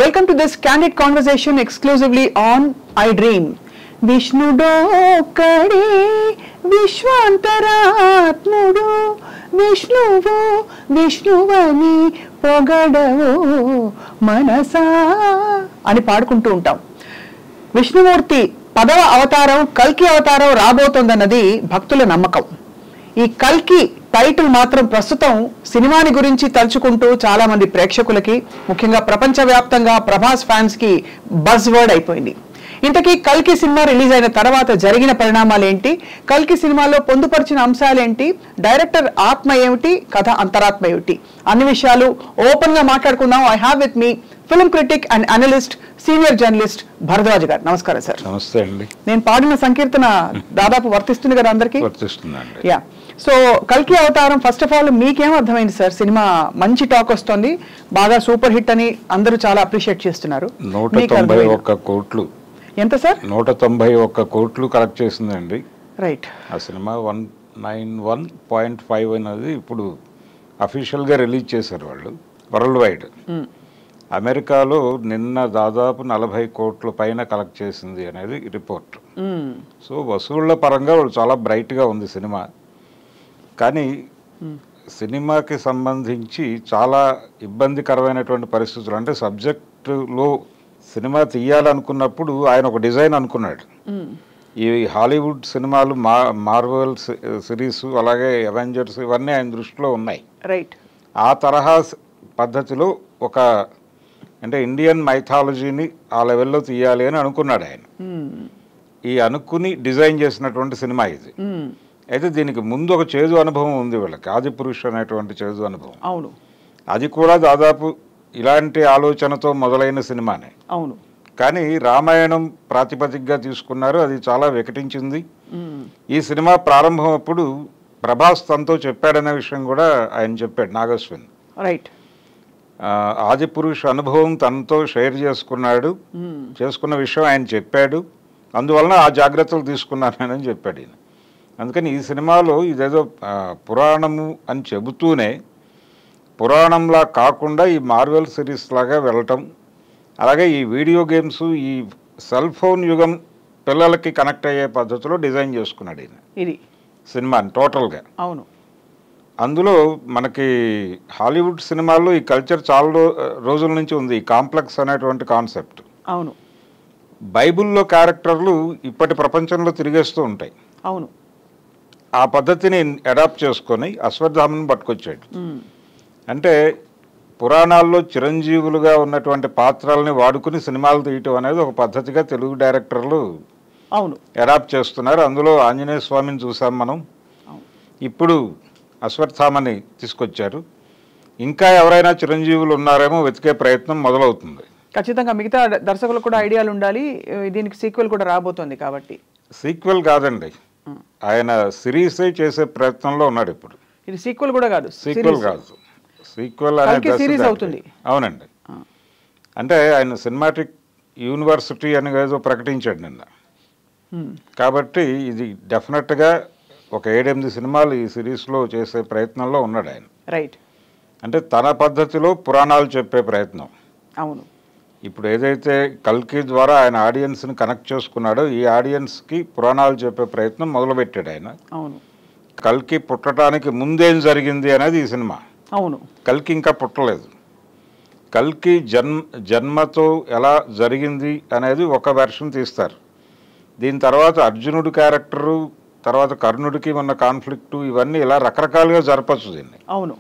Welcome to this candid conversation exclusively on I Dream. విష్ణుడోక్కడే విశ్వాంతరాత్ముడు విష్ణువు విష్ణువని పొగడవు మనసా అని పాడుకుంటూ ఉంటాం. విష్ణుమూర్తి 10వ అవతారం కల్కి అవతారం రాబోతోందన్నది భక్తుల నమ్మకం. ఈ కల్కి టైటిల్ మాత్రం ప్రస్తుతం సినిమాని గురించి తలుచుకుంటూ చాలా మంది ప్రేక్షకులకి, ముఖ్యంగా ప్రపంచవ్యాప్తంగా ప్రభాస్ ఫ్యాన్స్ కి బజ్ వర్డ్ అయిపోయింది. ఇంతకీ కల్కి సినిమా రిలీజ్ అయిన తర్వాత జరిగిన పరిణామాలు ఏంటి, కల్కి సినిమాలో పొందుపరిచిన అంశాలేంటి, డైరెక్టర్ ఆత్మ ఏమిటి, కథ అంతరాత్మ ఏమిటి, అన్ని విషయాలు ఓపెన్ గా మాట్లాడుకుందాం. I have with me film critic and analyst, senior journalist Bharadwaj గారు. నమస్కారం సార్. నమస్తే అండి. నేను పాడిన సంకీర్తన దాదాపు వర్తిస్తుంది కదా అందరికి? వర్తిస్తుందండి. యా. సో కల్కి అవతారం ఫస్ట్ ఆఫ్ ఆల్ మీకేం అర్థమైంది సార్? సినిమా మంచి టాక్ వస్తుంది, బాగా సూపర్ హిట్ అని అందరూ చాలా అప్రిషియేట్ చేస్తున్నారు. 191 కోట్లు. ఎంత సార్? 191 కోట్లు కలెక్ట్ చేసిందండి. రైట్. ఆ సినిమా 191.5 అనేది ఇప్పుడు అఫీషియల్గా రిలీజ్ చేశారు వాళ్ళు వరల్డ్ వైడ్. అమెరికాలో నిన్న దాదాపు 40 కోట్ల పైన కలెక్ట్ చేసింది అనేది రిపోర్ట్. సో వసూళ్ల పరంగా వాళ్ళు చాలా బ్రైట్గా ఉంది సినిమా. కానీ సినిమాకి సంబంధించి చాలా ఇబ్బందికరమైనటువంటి పరిస్థితులు, అంటే సబ్జెక్టులో సినిమా తీయాలనుకున్నప్పుడు ఆయన ఒక డిజైన్ అనుకున్నాడు. ఈ హాలీవుడ్ సినిమాలు, మార్వెల్ సిరీస్, అలాగే అవెంజర్స్, ఇవన్నీ ఆయన దృష్టిలో ఉన్నాయి. రైట్. ఆ తరహా పద్ధతిలో ఒక, అంటే ఇండియన్ మైథాలజీని ఆ లెవెల్లో తీయాలి అని అనుకున్నాడు ఆయన. ఈ అనుకుని డిజైన్ చేసినటువంటి సినిమా ఇది. అయితే దీనికి ముందు ఒక చేదు అనుభవం ఉంది వీళ్ళకి, ఆదిపురుష్ అనేటువంటి చేదు అనుభవం. అవును. అది కూడా దాదాపు ఇలాంటి ఆలోచనతో మొదలైన సినిమానే. అవును. కానీ రామాయణం ప్రాతిపదికగా తీసుకున్నారు, అది చాలా వికటించింది. ఈ సినిమా ప్రారంభం అప్పుడు ప్రభాస్ తనతో చెప్పాడనే విషయం కూడా ఆయన చెప్పాడు, నాగశ్విన్. రైట్. ఆదిపురుష్ అనుభవం తనతో షేర్ చేసుకున్నాడు, చేసుకున్న విషయం ఆయన చెప్పాడు, అందువలన ఆ జాగ్రత్తలు తీసుకున్నానని చెప్పాడు ఈయన. అందుకని ఈ సినిమాలో ఇదేదో పురాణము అని చెబుతూనే పురాణంలా కాకుండా ఈ మార్వెల్ సిరీస్ లాగా వెళ్ళటం, అలాగే ఈ వీడియో గేమ్స్, ఈ సెల్ ఫోన్ యుగం పిల్లలకి కనెక్ట్ అయ్యే పద్ధతిలో డిజైన్ చేసుకున్నాడు ఈయన ఇది సినిమాని టోటల్గా. అవును. అందులో మనకి హాలీవుడ్ సినిమాల్లో ఈ కల్చర్ చాలా రోజుల నుంచి ఉంది, ఈ కాంప్లెక్స్ అనేటువంటి కాన్సెప్ట్. అవును. బైబిల్లో క్యారెక్టర్లు ఇప్పటి ప్రపంచంలో తిరిగేస్తూ ఉంటాయి. అవును. ఆ పద్ధతిని అడాప్ట్ చేసుకొని అశ్వత్థామను పట్టుకొచ్చాడు. అంటే పురాణాల్లో చిరంజీవులుగా ఉన్నటువంటి పాత్రల్ని వాడుకుని సినిమాలు తీయటం అనేది ఒక పద్ధతిగా తెలుగు డైరెక్టర్లు అవును అడాప్ట్ చేస్తున్నారు. అందులో ఆంజనేయ స్వామిని చూసాం మనం, ఇప్పుడు అశ్వత్థామని తీసుకొచ్చారు. ఇంకా ఎవరైనా చిరంజీవులు ఉన్నారేమో వెతికే ప్రయత్నం మొదలవుతుంది. ఖచ్చితంగా మిగతా దర్శకులకు కూడా ఐడియాలు ఉండాలి, దీనికి సీక్వెల్ కూడా రాబోతోంది కాబట్టి. సీక్వెల్ కాదండి, ఆయన సిరీసే చేసే ప్రయత్నంలో ఉన్నాడు ఇప్పుడు. ఇది సీక్వెల్ కూడా కాదు, సీక్వెల్ కాదు, సీక్వెల్ అనేది సిరీస్ అవుతుంది. అవునండి. అంటే ఆయన సినిమాటిక్ యూనివర్సిటీ అని ఏదో ప్రకటించాడు నిన్న. కాబట్టి ఇది డెఫినెట్గా ఒక 7-8 సినిమాలు ఈ సిరీస్లో చేసే ప్రయత్నంలో ఉన్నాడు ఆయన. రైట్. అంటే తన పద్ధతిలో పురాణాలు చెప్పే ప్రయత్నం. అవును. ఇప్పుడు ఏదైతే కల్కి ద్వారా ఆయన ఆడియన్స్ని కనెక్ట్ చేసుకున్నాడో, ఈ ఆడియన్స్కి పురాణాలు చెప్పే ప్రయత్నం మొదలుపెట్టాడు ఆయన. అవును. కల్కి పుట్టడానికి ముందేం జరిగింది అనేది ఈ సినిమా. అవును. కల్కి ఇంకా పుట్టలేదు. కల్కి జన్మతో ఎలా జరిగింది అనేది ఒక వెర్షన్ తీస్తారు. దీని తర్వాత అర్జునుడి క్యారెక్టరు, తర్వాత కర్ణుడికి ఉన్న కాన్ఫ్లిక్టు, ఇవన్నీ ఇలా రకరకాలుగా జరపచ్చు దీన్ని. అవును.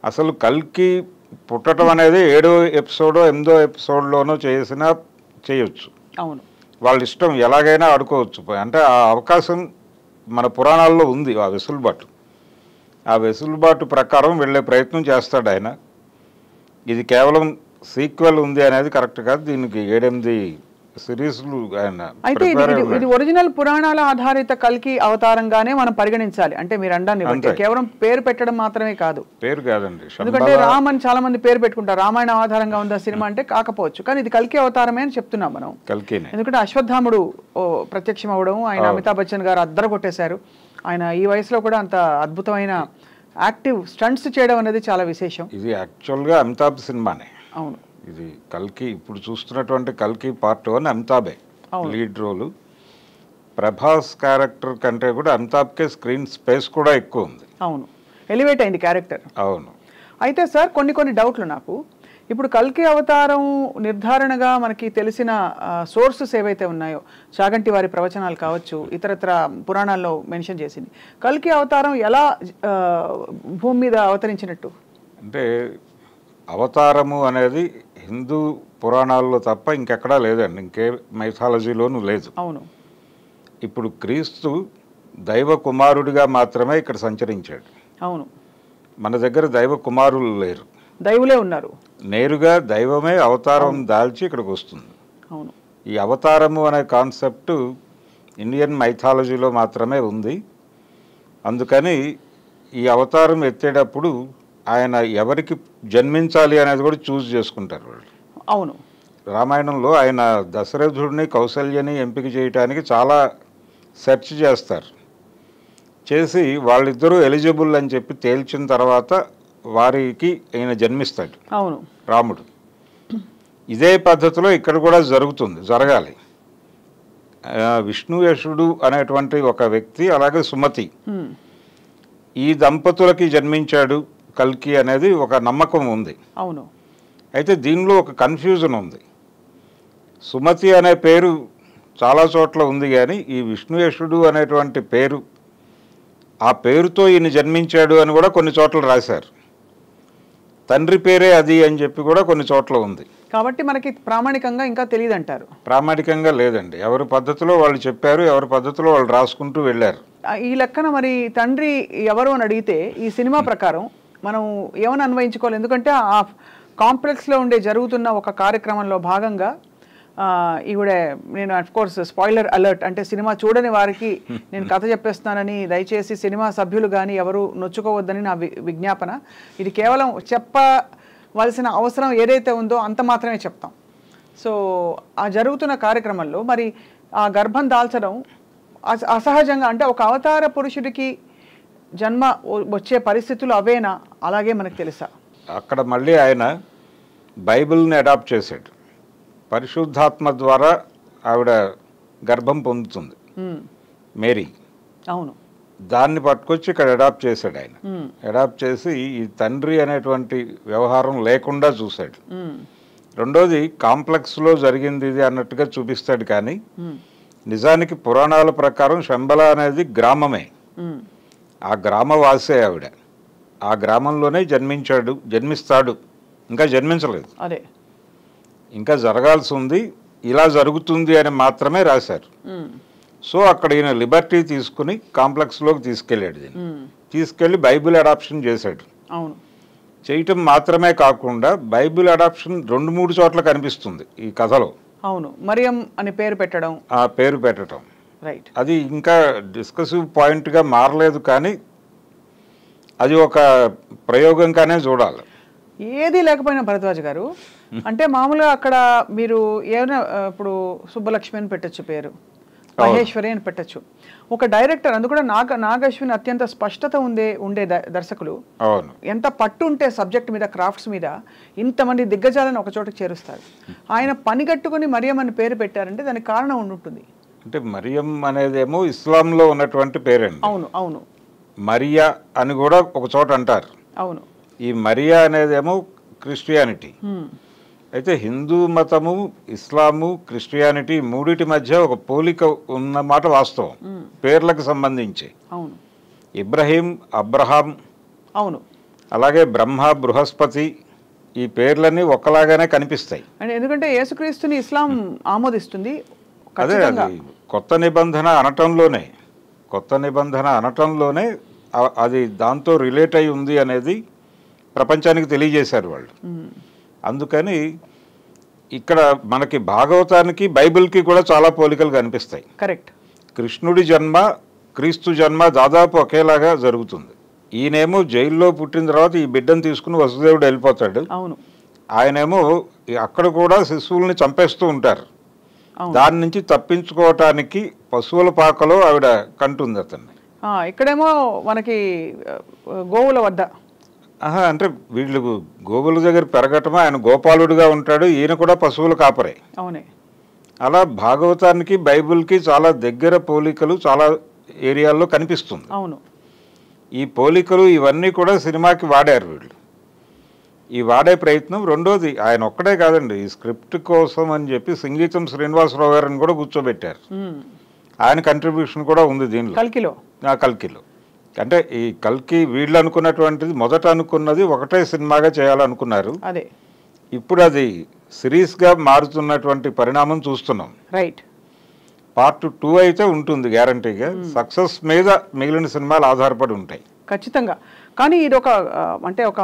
అసలు కల్కి పుట్టడం అనేది 7వ ఎపిసోడో 8వ ఎపిసోడ్లోనో చేయొచ్చు. అవును. వాళ్ళ ఇష్టం, ఎలాగైనా ఆడుకోవచ్చు. అంటే ఆ అవకాశం మన పురాణాల్లో ఉంది, ఆ వెసులుబాటు. ఆ వెసులుబాటు ప్రకారం వెళ్ళే ప్రయత్నం చేస్తాడు ఆయన. ఇది కేవలం సీక్వెల్ ఉంది అనేది కరెక్ట్ కాదు, దీనికి 7-8 సిరీస్లు ఆయన. అయితే ఇది ఒరిజినల్ పురాణాల ఆధారిత కల్కి అవతారంగానే మనం పరిగణించాలి. అంటే మీరు అండాన్ని కేవలం పేరు పెట్టడం మాత్రమే కాదు. పేరు కాదండి, ఎందుకంటే రామ్ అని చాలా మంది పేరు పెట్టుకుంటారు, రామాయణ ఆధారంగా ఉందా సినిమా అంటే కాకపోవచ్చు, కానీ ఇది కల్కి అవతారమే అని చెప్తున్నాం మనం. కల్కినే. ఎందుకంటే అశ్వత్థాముడు ప్రత్యక్షం అవడం, ఆయన అమితాబ్ బచ్చన్ గారు అద్దర కొట్టేశారు. ఆయన ఈ వయసులో కూడా అంత అద్భుతమైన యాక్టివ్ స్టంట్స్ చేయడం అనేది చాలా విశేషం. ఇది యాక్చువల్గా అమితాబ్ సినిమానే. అవును. ఇది కల్కి ఇప్పుడు చూస్తున్నటువంటి కల్కి పార్ట్ 1 అమితాబే లీడ్ రోలు. ప్రభాస్ క్యారెక్టర్ కంటే కూడా అమితాబ్కే స్క్రీన్ స్పేస్ కూడా ఎక్కువ ఉంది. అవును, ఎలివేట్ అయింది క్యారెక్టర్. అవును. అయితే సార్ కొన్ని డౌట్లు నాకు. ఇప్పుడు కల్కి అవతారం నిర్ధారణగా మనకి తెలిసిన సోర్సెస్ ఏవైతే ఉన్నాయో, చాగంటి వారి ప్రవచనాలు కావచ్చు, ఇతరత్ర పురాణాల్లో మెన్షన్ చేసింది, కల్కి అవతారం ఎలా భూమి మీద అవతరించినట్టు? అంటే అవతారము అనేది హిందూ పురాణాల్లో తప్ప ఇంకెక్కడా లేదండి, ఇంకే మైథాలజీలోనూ లేదు. అవును. ఇప్పుడు క్రీస్తు దైవ కుమారుడిగా మాత్రమే ఇక్కడ సంచరించాడు. అవును. మన దగ్గర దైవ కుమారులు లేరు, దైవులే ఉన్నారు. నేరుగా దైవమే అవతారం దాల్చి ఇక్కడికి వస్తుంది. అవును. ఈ అవతారము అనే కాన్సెప్ట్ ఇండియన్ మైథాలజీలో మాత్రమే ఉంది. అందుకని ఈ అవతారం ఎత్తేటప్పుడు ఆయన ఎవరికి జన్మించాలి అనేది కూడా చూస్ చేసుకుంటారు వాళ్ళు. అవును. రామాయణంలో ఆయన దశరథుడిని కౌసల్యని ఎంపిక చేయడానికి చాలా సెర్చ్ చేస్తారు. చేసి వాళ్ళిద్దరూ ఎలిజిబుల్ అని చెప్పి తేల్చిన తర్వాత వారికి ఆయన జన్మిస్తాడు. అవును. రాముడు. ఇదే పద్ధతిలో ఇక్కడ కూడా జరగాలి. విష్ణుయశుడు అనేటువంటి ఒక వ్యక్తి, అలాగే సుమతి, ఈ దంపతులకి జన్మించాడు కల్కి అనేది ఒక నమ్మకం ఉంది. అవును. అయితే దీనిలో ఒక కన్ఫ్యూజన్ ఉంది. సుమతి అనే పేరు చాలా చోట్ల ఉంది, కానీ ఈ విష్ణుయశుడు అనేటువంటి పేరు, ఆ పేరుతో ఈయన జన్మించాడు అని కూడా కొన్ని చోట్ల రాశారు. తండ్రి పేరే అది అని చెప్పి కూడా కొన్ని చోట్ల ఉంది. కాబట్టి మనకి ప్రామాణికంగా ఇంకా తెలియదు అంటారు. ప్రామాణికంగా లేదండి, ఎవరి పద్ధతిలో వాళ్ళు చెప్పారు, ఎవరి పద్ధతిలో వాళ్ళు రాసుకుంటూ వెళ్ళారు. ఈ లెక్కన మరి తండ్రి ఎవరు అని అడిగితే ఈ సినిమా ప్రకారం మనం ఏమని అన్వయించుకోవాలి? ఎందుకంటే ఆ కాంప్లెక్స్లో జరుగుతున్న ఒక కార్యక్రమంలో భాగంగా ఈవిడ, నేను అఫ్కోర్స్ స్పాయిలర్ అలర్ట్, అంటే సినిమా చూడని వారికి నేను కథ చెప్పేస్తున్నానని దయచేసి సినిమా సభ్యులు కానీ ఎవరు నొచ్చుకోవద్దని నా విజ్ఞాపన. ఇది కేవలం చెప్పవలసిన అవసరం ఏదైతే ఉందో అంత మాత్రమే చెప్తాం. సో ఆ జరుగుతున్న కార్యక్రమంలో మరి ఆ గర్భం దాల్చడం అసహజంగా, అంటే ఒక అవతార పురుషుడికి జన్మ వచ్చే పరిస్థితులు అవేనా? అలాగే మనకు తెలుసా? అక్కడ మళ్ళీ ఆయన బైబిల్ని అడాప్ట్ చేశాడు. పరిశుద్ధాత్మ ద్వారా ఆవిడ గర్భం పొందుతుంది మేరీ. అవును. దాన్ని పట్టుకొచ్చి ఇక్కడ అడాప్ట్ చేశాడు ఆయన. అడాప్ట్ చేసి ఈ తండ్రి అనేటువంటి వ్యవహారం లేకుండా చూశాడు. రెండోది, కాంప్లెక్స్లో జరిగింది ఇది అన్నట్టుగా చూపిస్తాడు, కానీ నిజానికి పురాణాల ప్రకారం శంబల అనేది గ్రామమే. ఆ గ్రామవాసే ఆవిడ. ఆ గ్రామంలోనే జన్మిస్తాడు, ఇంకా జన్మించలేదు. అదే ఇంకా జరగాల్సి ఉంది, ఇలా జరుగుతుంది అని మాత్రమే రాశారు. సో అక్కడ ఈయన లిబర్టీ తీసుకుని కాంప్లెక్స్లోకి తీసుకెళ్ళాడు. దీన్ని తీసుకెళ్ళి బైబిల్ అడాప్షన్ చేశాడు. అవును. చేయటం మాత్రమే కాకుండా బైబిల్ అడాప్షన్ 2-3 చోట్ల కనిపిస్తుంది ఈ కథలో. అవును. మరియం అని పేరు పెట్టడం, ఆ పేరు పెట్టడం, రైట్, అది ఇంకా డిస్కసివ్ పాయింట్గా మారలేదు, కానీ అది ఒక ప్రయోగంగానే చూడాలి. ఏది లేకపోయినా భరద్వాజ్ గారు, అంటే మామూలుగా అక్కడ మీరు ఏమైనా ఇప్పుడు సుబ్బలక్ష్మి అని పెట్టచ్చు పేరు, మహేశ్వరి అని పెట్టచ్చు. ఒక డైరెక్టర్, అందుకు కూడా నాగశ్విన్ అత్యంత స్పష్టత ఉండే దర్శకులు, ఎంత పట్టు ఉంటే సబ్జెక్ట్ మీద, క్రాఫ్ట్స్ మీద, ఇంతమంది దిగ్గజాలను ఒక చోటకి చేరుస్తారు. ఆయన పనిగట్టుకుని మరియం అని పేరు పెట్టారంటే దానికి కారణం ఉంటుంది. అంటే మరియం అనేదేమో ఇస్లాంలో ఉన్నటువంటి పేరండి. అవును. అవును. మరియా అని కూడా ఒక చోట అంటారు. అవును. ఈ మరియా అనేదేమో క్రిస్టియానిటీ. అయితే హిందూ మతము, ఇస్లాము, క్రిస్టియానిటీ మూడిటి మధ్య ఒక పోలిక ఉన్నమాట వాస్తవం పేర్లకు సంబంధించి. అవును. ఇబ్రహీం, అబ్రహాం, అవును, అలాగే బ్రహ్మ, బృహస్పతి, ఈ పేర్లన్నీ ఒకలాగానే కనిపిస్తాయి. ఎందుకంటే యేసుక్రీస్తుని ఇస్లాం ఆమోదిస్తుంది. అదే, అది కొత్త నిబంధన అనటంలోనే అది దాంతో రిలేట్ అయి ఉంది అనేది ప్రపంచానికి తెలియజేశారు వాళ్ళు. అందుకని ఇక్కడ మనకి భాగవతానికి, బైబిల్కి కూడా చాలా పోలికలు కనిపిస్తాయి. కరెక్ట్. కృష్ణుడి జన్మ, క్రీస్తు జన్మ దాదాపు ఒకేలాగా జరుగుతుంది. ఈయనేమో జైల్లో పుట్టిన తర్వాత ఈ బిడ్డను తీసుకుని వసుదేవుడు వెళ్ళిపోతాడు. అవును. ఆయనేమో అక్కడ కూడా శిశువుల్ని చంపేస్తూ ఉంటారు. దాని నుంచి తప్పించుకోవటానికి పశువుల పాకలో ఆవిడ కంటుంది అతన్ని. ఇక్కడేమో మనకి గోవుల వద్ద అంటే వీళ్ళు గోవుల దగ్గర పెరగటమా, ఆయన గోపాలుడిగా ఉంటాడు, ఈయన కూడా పశువులు కాపరే. అవునే. అలా భాగవతానికి బైబిల్కి చాలా దగ్గర పోలికలు చాలా ఏరియాల్లో కనిపిస్తుంది. అవును. ఈ పోలికలు ఇవన్నీ కూడా సినిమాకి వాడారు వీళ్ళు. ఈ వాడే ప్రయత్నం. రెండోది ఆయన ఒక్కడే కాదండి, ఈ స్క్రిప్ట్ కోసం అని చెప్పి సంగీతం శ్రీనివాసరావు గారిని కూడా కూర్చోబెట్టారు. ఆయన కంట్రిబ్యూషన్ కూడా ఉంది దీనిలో, కల్కిలో. అంటే ఈ కల్కి వీళ్ళు అనుకున్నటువంటిది మొదట అనుకున్నది ఒకటే సినిమాగా చేయాలనుకున్నారు. అదే ఇప్పుడు అది సిరీస్గా మారుతున్నటువంటి పరిణామం చూస్తున్నాం. రైట్. పార్ట్ 2 అయితే ఉంటుంది గ్యారంటీగా. సక్సెస్ మీద మిగిలిన సినిమాలు ఆధారపడి ఉంటాయి ఖచ్చితంగా. కానీ ఇది ఒక అంటే ఒక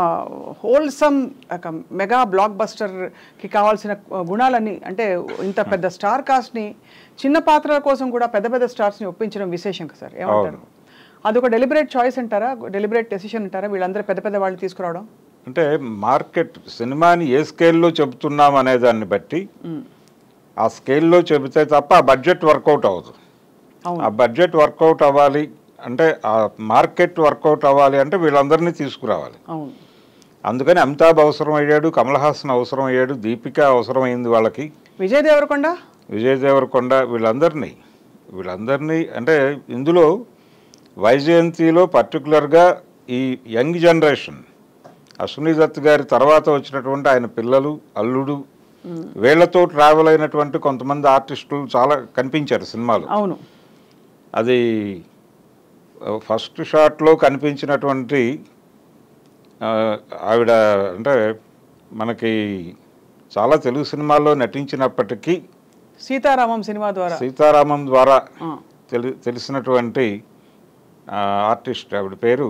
హోల్సమ్ ఒక మెగా బ్లాక్ బస్టర్కి కావాల్సిన గుణాలన్నీ, అంటే ఇంత పెద్ద స్టార్ కాస్ట్ని చిన్న పాత్రల కోసం కూడా పెద్ద పెద్ద స్టార్స్ని ఒప్పించడం విశేషం కదా సార్, ఏమంటారు? అదొక డెలిబరేట్ చాయిస్ అంటారా, డెలిబరేట్ డెసిషన్ అంటారా వీళ్ళందరూ పెద్ద పెద్ద వాళ్ళు తీసుకురావడం? అంటే మార్కెట్ సినిమాని ఏ స్కేల్లో చెబుతున్నాం అనే దాన్ని బట్టి ఆ స్కేల్లో చెబితే తప్ప ఆ బడ్జెట్ వర్కౌట్ అవ్వదు. ఆ బడ్జెట్ వర్కౌట్ అవ్వాలి అంటే, ఆ మార్కెట్ వర్కౌట్ అవ్వాలి అంటే వీళ్ళందరినీ తీసుకురావాలి. అందుకని అమితాబ్ అవసరం అయ్యాడు, కమల్ హాసన్ అవసరం అయ్యాడు, దీపిక అవసరం అయింది వాళ్ళకి, విజయ్ దేవరకొండ వీళ్ళందరినీ అంటే ఇందులో వైజయంతిలో పర్టికులర్గా ఈ యంగ్ జనరేషన్ అశ్విని దత్ గారి తర్వాత వచ్చినటువంటి ఆయన పిల్లలు, అల్లుడు, వీళ్లతో ట్రావెల్ అయినటువంటి కొంతమంది ఆర్టిస్టులు చాలా కనిపించారు సినిమాలో. అవును. అది ఫస్ట్ షాట్లో కనిపించినటువంటి ఆవిడ అంటే మనకి చాలా తెలుగు సినిమాల్లో నటించినప్పటికీ సీతారామం ద్వారా తెలిసినటువంటి ఆర్టిస్ట్ ఆవిడ పేరు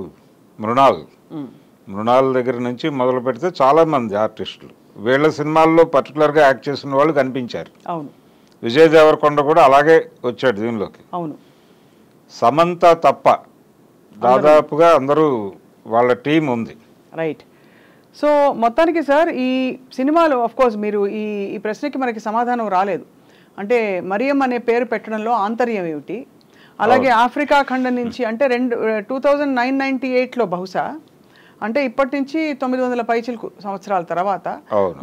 మృణాల్ దగ్గర నుంచి మొదలు పెడితే చాలామంది ఆర్టిస్టులు వీళ్ళ సినిమాల్లో పర్టికులర్గా యాక్ట్ చేసిన వాళ్ళు కనిపించారు. విజయ్ దేవరకొండ కూడా అలాగే వచ్చాడు దీనిలోకి. సమంత తప్ప దాదాపుగా అందరూ వాళ్ళ టీం ఉంది. రైట్. సో మొత్తానికి సార్ ఈ సినిమాలో ఆఫ్కోర్స్ మీరు ఈ ప్రశ్నకి మనకి సమాధానం రాలేదు. అంటే మరియం అనే పేరు పెట్టడంలో ఆంతర్యం ఏమిటి, అలాగే ఆఫ్రికా ఖండం నుంచి అంటే 2998లో బహుశా అంటే ఇప్పటి నుంచి 900 పైచిలకు సంవత్సరాల తర్వాత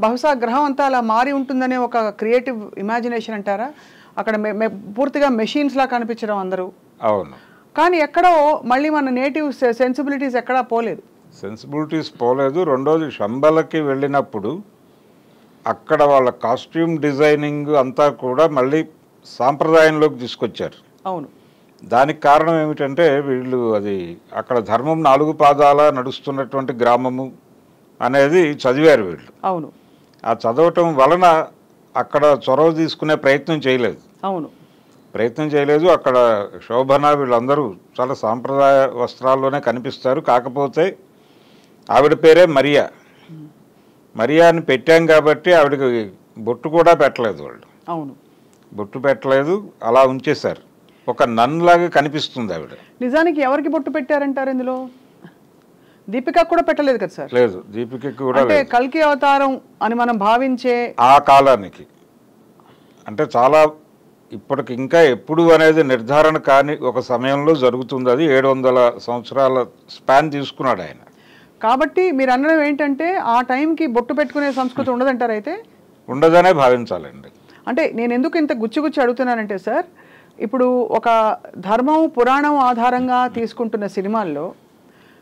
బహుశా గ్రహం అంతా అలా మారి ఉంటుందనే ఒక క్రియేటివ్ ఇమాజినేషన్ అంటారా? అక్కడ పూర్తిగా మెషిన్స్ లా కనిపించడం అందరూ. అవును. కానీ ఎక్కడో మళ్ళీ మన నేటివ్ సెన్సిబిలిటీస్ ఎక్కడా పోలేదు. రెండోది శంబలకి వెళ్ళినప్పుడు అక్కడ వాళ్ళ కాస్ట్యూమ్ డిజైనింగ్ అంతా కూడా మళ్ళీ సాంప్రదాయంలోకి తీసుకొచ్చారు. అవును. దానికి కారణం ఏమిటంటే వీళ్ళు అది అక్కడ ధర్మం 4 పాదాల నడుస్తున్నటువంటి గ్రామము అనేది చదివారు వీళ్ళు. అవును. ఆ చదవటం వలన అక్కడ చొరవ తీసుకునే ప్రయత్నం చేయలేదు. అక్కడ శోభన వీళ్ళందరూ చాలా సాంప్రదాయ వస్త్రాల్లోనే కనిపిస్తారు. కాకపోతే ఆవిడ పేరే మరియా అని పెట్టాం కాబట్టి ఆవిడకి బొట్టు కూడా పెట్టలేదు వాళ్ళు. అవును. బొట్టు పెట్టలేదు, అలా ఉంచేశారు. ఒక నన్ లాగా కనిపిస్తుంది ఆవిడ. నిజానికి ఎవరికి బొట్టు పెట్టారంటారు ఇందులో? దీపిక కూడా పెట్టలేదు కదా సార్? లేదు, దీపిక కూడా అంటే కల్కి అవతారం అని మనం భావించే ఆ కాలానికి అంటే చాలా ఇప్పటికి ఇంకా ఎప్పుడు అనేది నిర్ధారణ కాని ఒక సమయంలో జరుగుతుంది. అది 700 సంవత్సరాల స్పాన్ తీసుకున్నాడు ఆయన. కాబట్టి మీరు అనడం ఏంటంటే ఆ టైంకి బొట్టు పెట్టుకునే సంస్కృతి ఉండదంటారు? అయితే ఉండదనే భావించాలండి. అంటే నేను ఎందుకు ఇంత గుచ్చి అడుగుతున్నానంటే సార్, ఇప్పుడు ఒక ధర్మం పురాణం ఆధారంగా తీసుకుంటున్న సినిమాల్లో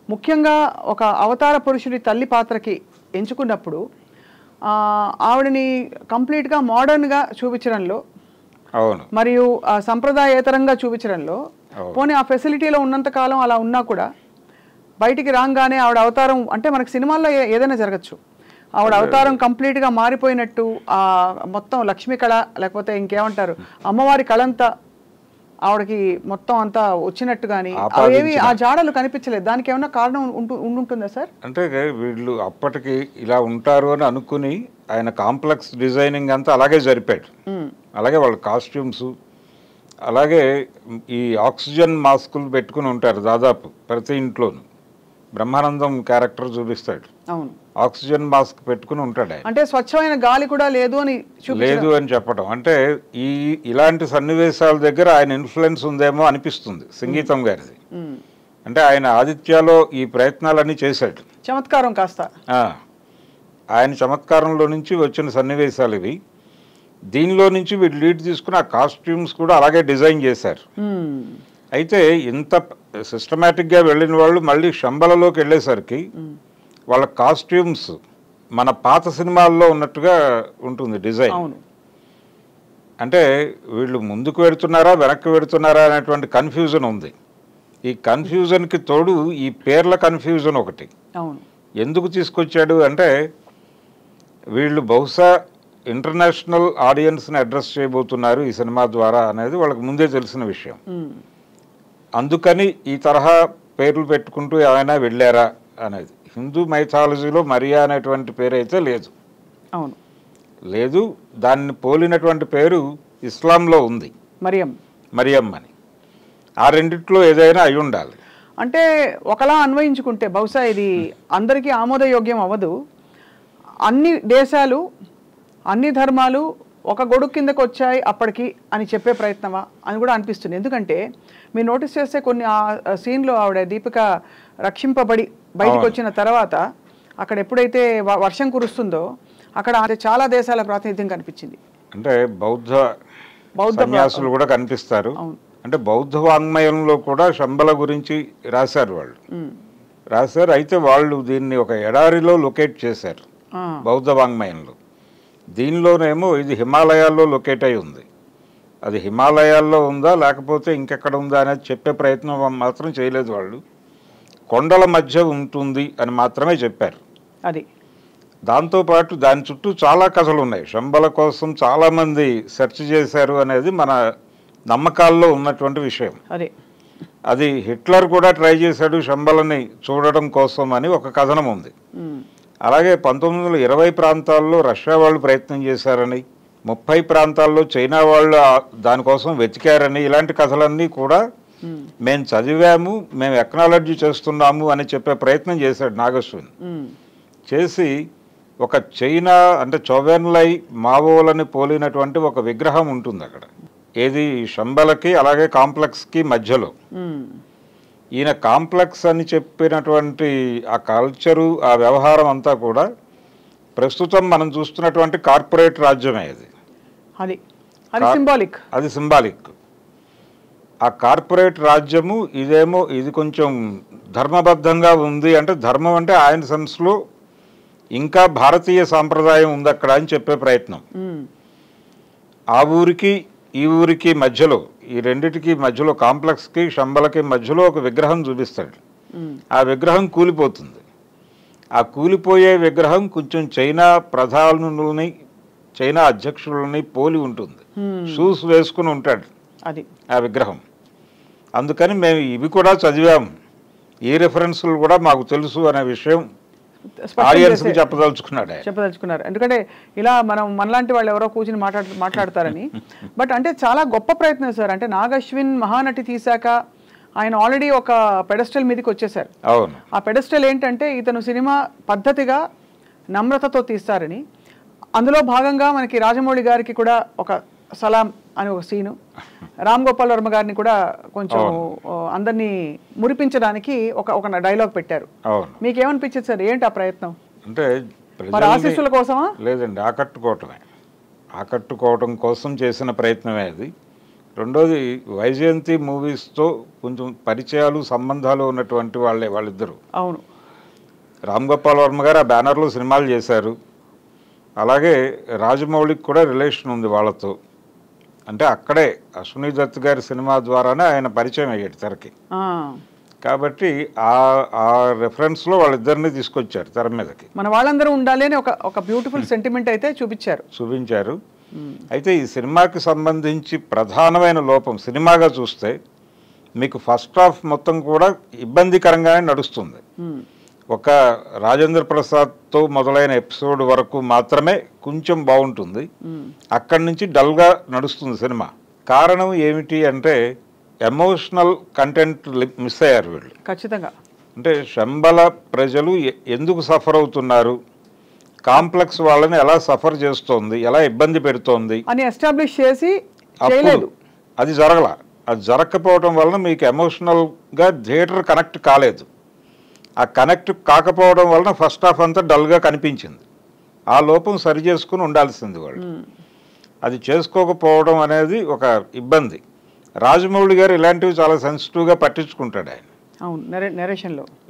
ముఖ్యంగా ఒక అవతార పురుషుడి తల్లి పాత్రకి ఎంచుకున్నప్పుడు ఆవిడని కంప్లీట్గా మోడర్న్గా చూపించడంలో మరియు సంప్రదాయేతరంగా చూపించడంలో పోనీ ఆ ఫెసిలిటీలో ఉన్నంతకాలం అలా ఉన్నా కూడా బయటికి రాగానే ఆవిడ అవతారం అంటే మనకి సినిమాల్లో ఏదైనా జరగచ్చు, ఆవిడ అవతారం కంప్లీట్గా మారిపోయినట్టు మొత్తం లక్ష్మీ కళ లేకపోతే ఇంకేమంటారు అమ్మవారి కళంతా ఆవిడకి మొత్తం అంతా వచ్చినట్టు కానీ అవేవి ఆ జాడలు కనిపించలేదు. దానికి ఏమన్నా కారణం ఉంటుందా సార్? అంటే వీళ్ళు అప్పటికి ఇలా ఉంటారు అని అనుకుని ఆయన కాంప్లెక్స్ డిజైనింగ్ అంతా అలాగే జరిపాడు. అలాగే వాళ్ళ కాస్ట్యూమ్స్ అలాగే ఈ ఆక్సిజన్ మాస్కులు పెట్టుకుని ఉంటారు దాదాపు ప్రతి ఇంట్లోనూ. బ్రహ్మానందం క్యారెక్టర్ చూపిస్తాడు, అవును, ఆక్సిజన్ మాస్క్ పెట్టుకుని ఉంటాడు. అంటే స్వచ్ఛమైన గాలి కూడా లేదు అని చెప్పడం అంటే ఇలాంటి సన్నివేశాల దగ్గర ఆయన ఇన్ఫ్లుయెన్స్ ఉందేమో అనిపిస్తుంది సంగీతం గారిది. అంటే ఆయన ఆదిత్యలో ఈ ప్రయత్నాలన్నీ చేశాడు. చమత్కారం కాస్త ఆయన చమత్కారంలో నుంచి వచ్చిన సన్నివేశాలు ఇవి. దీనిలో నుంచి వీళ్ళు లీడ్ తీసుకుని ఆ కాస్ట్యూమ్స్ కూడా అలాగే డిజైన్ చేశారు. అయితే ఇంత సిస్టమేటిక్గా వెళ్ళిన వాళ్ళు మళ్ళీ శంబలలోకి వెళ్ళేసరికి వాళ్ళ కాస్ట్యూమ్స్ మన పాత సినిమాల్లో ఉన్నట్టుగా ఉంటుంది డిజైన్. అంటే వీళ్ళు ముందుకు వెడుతున్నారా వెనక్కి వెడుతున్నారా అనేటువంటి కన్ఫ్యూజన్ ఉంది. ఈ కన్ఫ్యూజన్కి తోడు ఈ పేర్ల కన్ఫ్యూజన్ ఒకటి. ఎందుకు తీసుకొచ్చాడు అంటే వీళ్ళు బహుశా ఇంటర్నేషనల్ ఆడియన్స్ని అడ్రస్ చేయబోతున్నారు ఈ సినిమా ద్వారా అనేది వాళ్ళకి ముందే తెలిసిన విషయం. అందుకని ఈ తరహా పేర్లు పెట్టుకుంటూ ఏమైనా వెళ్ళారా అనేది. హిందూ మైథాలజీలో మరియా అనేటువంటి పేరు అయితే లేదు. లేదు, దాన్ని పోలినటువంటి పేరు ఇస్లాంలో ఉంది, మరియం అని. ఆ రెండిట్లో ఏదైనా అయి ఉండాలి. అంటే ఒకలా అన్వయించుకుంటే బహుశా ఇది అందరికీ ఆమోదయోగ్యం అవ్వదు. అన్ని దేశాలు అన్ని ధర్మాలు ఒక గొడుగు కిందకు వచ్చాయి అప్పటికి అని చెప్పే ప్రయత్నమా అని కూడా అనిపిస్తుంది. ఎందుకంటే మీరు నోటీస్ చేస్తే కొన్ని ఆ సీన్లో ఆవిడ దీపిక రక్షింపబడి బయటకు వచ్చిన తర్వాత అక్కడ ఎప్పుడైతే వర్షం కురుస్తుందో అక్కడ చాలా దేశాల ప్రాతినిధ్యం కనిపించింది. అంటే బౌద్ధ సన్యాసులు కూడా కనిపిస్తారు. అంటే బౌద్ధ వాంగ్మయంలో కూడా శంబల గురించి రాశారు వాళ్ళు. రాశారు. అయితే వాళ్ళు దీన్ని ఒక ఎడారిలో లొకేట్ చేశారు బౌద్ధ వాంగ్మయంలో. దీనిలోనేమో ఇది హిమాలయాల్లో లొకేట్ అయి ఉంది. అది హిమాలయాల్లో ఉందా లేకపోతే ఇంకెక్కడ ఉందా అనేది చెప్పే ప్రయత్నం మాత్రం చేయలేదు వాళ్ళు. కొండల మధ్య ఉంటుంది అని మాత్రమే చెప్పారు. అది దాంతోపాటు దాని చుట్టూ చాలా కథలు ఉన్నాయి. శంబల కోసం చాలామంది సెర్చ్ చేశారు అనేది మన నమ్మకాల్లో ఉన్నటువంటి విషయం. అది హిట్లర్ కూడా ట్రై చేశాడు శంబలని చూడడం కోసం అని ఒక కథనం ఉంది. అలాగే 1920 ప్రాంతాల్లో రష్యా వాళ్ళు ప్రయత్నం చేశారని, 30 ప్రాంతాల్లో చైనా వాళ్ళు దానికోసం వెతికారని, ఇలాంటి కథలన్నీ కూడా మేము చదివాము, మేము ఎక్నాలజీ చేస్తున్నాము అని చెప్పే ప్రయత్నం చేశాడు నాగశ్విన్. చేసి ఒక చైనా అంటే చౌవెన్లై మావోలని పోలినటువంటి ఒక విగ్రహం ఉంటుంది అక్కడ, ఏది శంబలకి అలాగే కాంప్లెక్స్కి మధ్యలో. ఈయన కాంప్లెక్స్ అని చెప్పినటువంటి ఆ కల్చరు ఆ వ్యవహారం అంతా కూడా ప్రస్తుతం మనం చూస్తున్నటువంటి కార్పొరేట్ రాజ్యమే. అది సింబాలిక్. ఆ కార్పొరేట్ రాజ్యము ఇదేమో ఇది కొంచెం ధర్మబద్ధంగా ఉంది. అంటే ధర్మం అంటే ఆయన సెన్స్లో ఇంకా భారతీయ సాంప్రదాయం ఉంది అక్కడ అని చెప్పే ప్రయత్నం. ఆ ఊరికి ఈ ఊరికి మధ్యలో, ఈ రెండిటికి మధ్యలో, కాంప్లెక్స్కి శంబలకి మధ్యలో ఒక విగ్రహం చూపిస్తాడు. ఆ విగ్రహం కూలిపోతుంది. ఆ కూలిపోయే విగ్రహం కొంచెం చైనా ప్రధానులని, చైనా అధ్యక్షులని పోలి ఉంటుంది. షూస్ వేసుకుని ఉంటాడు అది ఆ విగ్రహం. అందుకని మేము ఇవి కూడా చదివాము, ఈ రెఫరెన్స్లు కూడా మాకు తెలుసు అనే విషయం చెప్పదలుచుకున్నారు. ఎందుకంటే ఇలా మనలాంటి వాళ్ళు ఎవరో కూర్చుని మాట్లాడతారని. బట్ అంటే చాలా గొప్ప ప్రయత్నం సార్. అంటే నాగశ్విన్ మహానటి తీశాక ఆయన ఆల్రెడీ ఒక పెడస్టల్ మీదకి వచ్చేసారు. ఆ పెడస్టల్ ఏంటంటే ఇతను సినిమా పద్ధతిగా నమ్రతతో తీస్తారని. అందులో భాగంగా మనకి రాజమౌళి గారికి కూడా ఒక సలాం అని ఒక సీను, రామ్ గోపాల్ వర్మ గారిని కూడా కొంచెం అందరినీ మురిపించడానికి ఒక డైలాగ్ పెట్టారు. మీకేమనిపించింది సార్? ఏంటి ఆ ప్రయత్నం? అంటే ఆశీస్సుల కోసమా? లేదండి, ఆకట్టుకోవటం కోసం చేసిన ప్రయత్నమే అది. రెండోది వైజయంతి మూవీస్తో కొంచెం పరిచయాలు సంబంధాలు ఉన్నటువంటి వాళ్ళిద్దరు. అవును, రామ్ గోపాల్ వర్మ గారు ఆ బ్యానర్లో సినిమాలు చేశారు. అలాగే రాజమౌళికి కూడా రిలేషన్ ఉంది వాళ్ళతో. అంటే అక్కడే అశ్విని దత్ గారి సినిమా ద్వారానే ఆయన పరిచయం అయ్యాడు తెరకి. కాబట్టి ఆ రెఫరెన్స్లో వాళ్ళిద్దరిని తీసుకొచ్చారు తెర మీదకి. మన వాళ్ళందరూ ఉండాలి అని ఒక బ్యూటిఫుల్ సెంటిమెంట్ అయితే చూపించారు. అయితే ఈ సినిమాకి సంబంధించి ప్రధానమైన లోపం సినిమాగా చూస్తే మీకు ఫస్ట్ హాఫ్ మొత్తం కూడా ఇబ్బందికరంగానే నడుస్తుంది. ఒక రాజేంద్ర ప్రసాద్తో మొదలైన ఎపిసోడ్ వరకు మాత్రమే కొంచెం బాగుంటుంది. అక్కడి నుంచి డల్గా నడుస్తుంది సినిమా. కారణం ఏమిటి అంటే ఎమోషనల్ కంటెంట్ మిస్ అయ్యారు వీళ్ళు ఖచ్చితంగా. అంటే శంబల ప్రజలు ఎందుకు సఫర్ అవుతున్నారు, కాంప్లెక్స్ వాళ్ళని ఎలా సఫర్ చేస్తోంది, ఎలా ఇబ్బంది పెడుతోంది అని ఎస్టాబ్లిష్ చేసి అది జరగల. అది జరగకపోవడం వలన మీకు ఎమోషనల్గా థియేటర్ కనెక్ట్ కాలేదు. ఆ కనెక్ట్ కాకపోవడం వలన ఫస్ట్ హాఫ్ అంతా డల్గా కనిపించింది. ఆ లోపం సరి చేసుకుని ఉండాల్సింది వాళ్ళు. అది చేసుకోకపోవడం అనేది ఒక ఇబ్బంది. రాజమౌళి గారు ఇలాంటివి చాలా సెన్సిటివ్గా పట్టించుకుంటాడు ఆయన. అవును,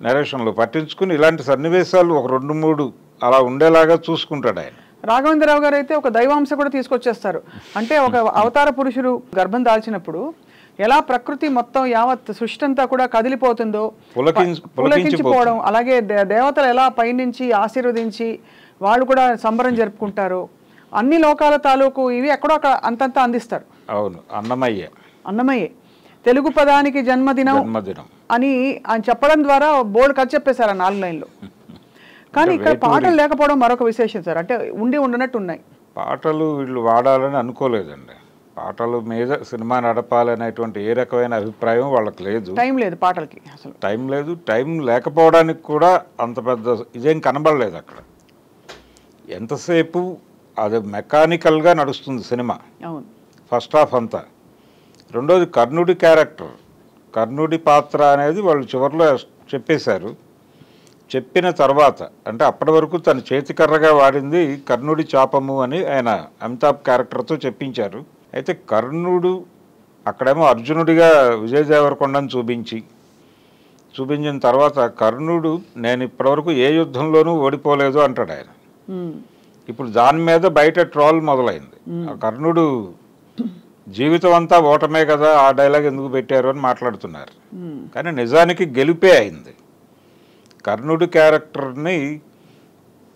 నెరేషన్లో పట్టించుకుని ఇలాంటి సన్నివేశాలు ఒక 2-3 అలా ఉండేలాగా చూసుకుంటాడు ఆయన. రాఘవేంద్రరావు గారు అయితే ఒక దైవాంశ కూడా తీసుకొచ్చేస్తారు. అంటే ఒక అవతార పురుషుడు గర్భం దాల్చినప్పుడు ఎలా ప్రకృతి మొత్తం యావత్ సృష్టి అంతా కూడా కదిలిపోతుందో, పులకించిపోవడం, అలాగే దేవతలు ఎలా పైనుంచి ఆశీర్వదించి వాళ్ళు కూడా సంబరం జరుపుకుంటారు. అన్ని లోకాల తాలూకు ఇవి ఎక్కడో అంతంత అందిస్తారు. అవును, అన్నమయ్యే తెలుగు పదానికి జన్మదినం అని ఆయన చెప్పడం ద్వారా బోర్డు కథ చెప్పేశారు ఆ 4 లైన్లో. కానీ ఇక్కడ పాటలు లేకపోవడం మరొక విశేషం సార్. అంటే ఉండనట్టు ఉన్నాయి పాటలు. వీళ్ళు వాడాలని అనుకోలేదండి. పాటల మీద సినిమా నడపాలనేటువంటి ఏ రకమైన అభిప్రాయం వాళ్ళకి లేదు. టైం లేదు పాటలకి, అసలు టైం లేదు. టైం లేకపోవడానికి కూడా అంత పెద్ద ఇదేం కనబడలేదు అక్కడ. ఎంతసేపు అది మెకానికల్గా నడుస్తుంది సినిమా. అవును, ఫస్ట్ హాఫ్ అంతా. రెండోది కర్ణుడి క్యారెక్టర్, కర్ణుడి పాత్ర అనేది వాళ్ళు చివరిలో చెప్పేశారు. చెప్పిన తర్వాత అంటే అప్పటి వరకు తన చేతికర్రగా వాడింది కర్ణుడి చాపము అని ఆయన అమితాబ్ క్యారెక్టర్తో చెప్పించారు. అయితే కర్ణుడు అక్కడేమో అర్జునుడిగా విజయ్ దేవరకొండను చూపించిన తర్వాత కర్ణుడు నేను ఇప్పటివరకు ఏ యుద్ధంలోనూ ఓడిపోలేదు అంటాడు ఆయన. ఇప్పుడు దాని మీద బయట ట్రోల్ మొదలైంది. ఆ కర్ణుడు జీవితం అంతా ఓటమే కదా, ఆ డైలాగ్ ఎందుకు పెట్టారు అని మాట్లాడుతున్నారు. కానీ నిజానికి గెలిపే అయింది. కర్ణుడి క్యారెక్టర్ని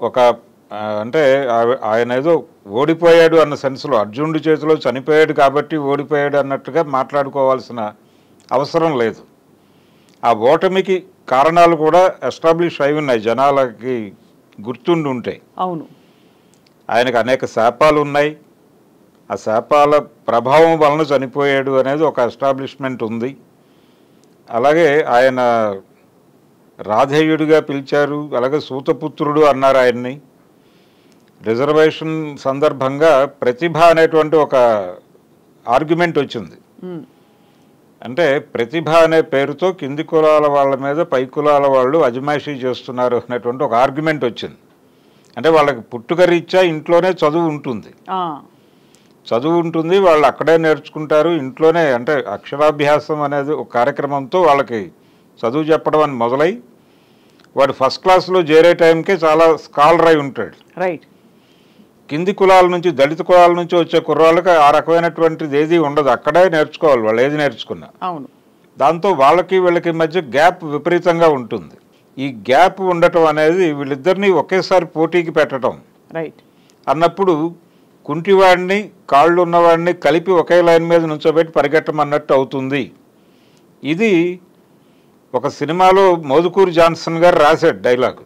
ఒక అంటే ఆయన ఏదో ఓడిపోయాడు అన్న సెన్స్లో, అర్జునుడి చేతిలో చనిపోయాడు కాబట్టి ఓడిపోయాడు అన్నట్టుగా మాట్లాడుకోవాల్సిన అవసరం లేదు. ఆ ఓటమికి కారణాలు కూడా ఎస్టాబ్లిష్ అయి ఉన్నాయి, జనాలకి గుర్తుండి ఉంటాయి. అవును, ఆయనకు అనేక శాపాలు ఉన్నాయి. ఆ శాపాల ప్రభావం వలన చనిపోయాడు అనేది ఒక ఎస్టాబ్లిష్మెంట్ ఉంది. అలాగే ఆయన రాధేయుడిగా పిలిచారు, అలాగే సూతపుత్రుడు అన్నారు ఆయన్ని. రిజర్వేషన్ సందర్భంగా ప్రతిభ అనేటువంటి ఒక ఆర్గ్యుమెంట్ వచ్చింది. అంటే ప్రతిభ అనే పేరుతో కింది కులాల వాళ్ళ మీద పై కులాల వాళ్ళు అజమాయిషీ చేస్తున్నారు అనేటువంటి ఒక ఆర్గ్యుమెంట్ వచ్చింది. అంటే వాళ్ళకి పుట్టుకరీత్యా ఇంట్లోనే చదువు ఉంటుంది, వాళ్ళు అక్కడే నేర్చుకుంటారు ఇంట్లోనే. అంటే అక్షరాభ్యాసం అనేది ఒక కార్యక్రమంతో వాళ్ళకి చదువు చెప్పడం అని మొదలై వాడు ఫస్ట్ క్లాస్లో చేరే టైంకే చాలా స్కాలర్ అయి ఉంటాడు. రైట్. కింది కులాల నుంచి, దళిత కులాల నుంచి వచ్చే కుర్రాళ్ళకి ఆ రకమైనటువంటిది ఏది ఉండదు, అక్కడే నేర్చుకోవాలి వాళ్ళు ఏది నేర్చుకున్నా. అవును. దాంతో వాళ్ళకి వీళ్ళకి మధ్య గ్యాప్ విపరీతంగా ఉంటుంది. ఈ గ్యాప్ ఉండటం అనేది వీళ్ళిద్దరినీ ఒకేసారి పోటీకి పెట్టడం రైట్ అన్నప్పుడు కుంటివాడిని కాళ్ళు ఉన్నవాడిని కలిపి ఒకే లైన్ మీద నుంచోబెట్టి పరిగెట్టమన్నట్టు అవుతుంది. ఇది ఒక సినిమాలో మోదుకూరి జాన్సన్ గారు రాశాడు డైలాగు.